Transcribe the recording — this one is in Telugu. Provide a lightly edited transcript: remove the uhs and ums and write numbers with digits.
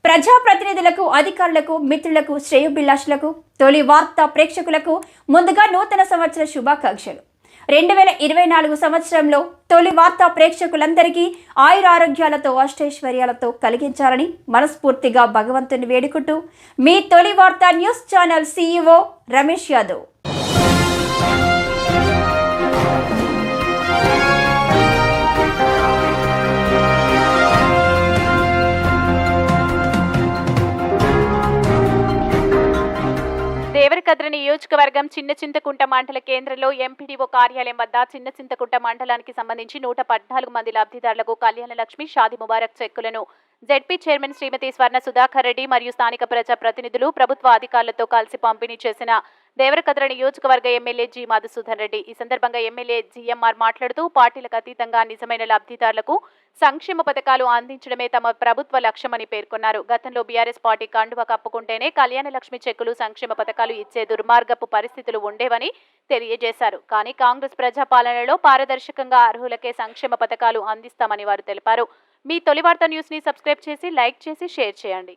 ప్రజాప్రతినిధులకు, అధికారులకు, మిత్రులకు, శ్రేయోభిలాషులకు, తొలి వార్త ప్రేక్షకులకు ముందుగా నూతన సంవత్సర శుభాకాంక్షలు. 2024 సంవత్సరంలో తొలి వార్త ప్రేక్షకులందరికీ ఆయురారోగ్యాలతో, అష్టైశ్వర్యాలతో కలిగించాలని మనస్ఫూర్తిగా భగవంతుని వేడుకుంటూ మీ తొలి వార్త news channel CEO Ramesh Yadav. Devarakadra నియోజకవర్గం చిన్న చింతకుంట మండల కేంద్రంలో ఎంపీడీఓ కార్యాలయం వద్ద చిన్న చింతకుంట మండలానికి సంబంధించి 114 మంది లబ్ధిదారులకు కళ్యాణ లక్ష్మి షాదీ ముబారక్ చెక్కులను జెడ్పీ చైర్మన్ శ్రీమతి స్వర్ణ సుధాకర్ రెడ్డి మరియు స్థానిక ప్రజా ప్రతినిధులు, ప్రభుత్వ అధికారులతో కలిసి పంపిణీ చేసిన దేవరకద్ర నియోజకవర్గ ఎమ్మెల్యే జి మధుసూదన్ రెడ్డి. ఈ సందర్భంగా ఎమ్మెల్యే జిఎంఆర్ మాట్లాడుతూ పార్టీలకు అతీతంగా నిజమైన లబ్ధిదారులకు సంక్షేమ పథకాలు అందించడమే తమ ప్రభుత్వ లక్ష్యమని పేర్కొన్నారు. గతంలో బీఆర్ఎస్ పార్టీ కండువ కప్పుకుంటేనే కళ్యాణ లక్ష్మి చెక్కులు, సంక్షేమ పథకాలు ఇచ్చే దుర్మార్గపు పరిస్థితులు ఉండేవని తెలియజేశారు. కానీ కాంగ్రెస్ ప్రజాపాలనలో పారదర్శకంగా అర్హులకే సంక్షేమ పథకాలు అందిస్తామని వారు తెలిపారు. మీ తొలి వార్త న్యూస్ ని సబ్స్క్రైబ్ చేసి, లైక్ చేసి, షేర్ చేయండి.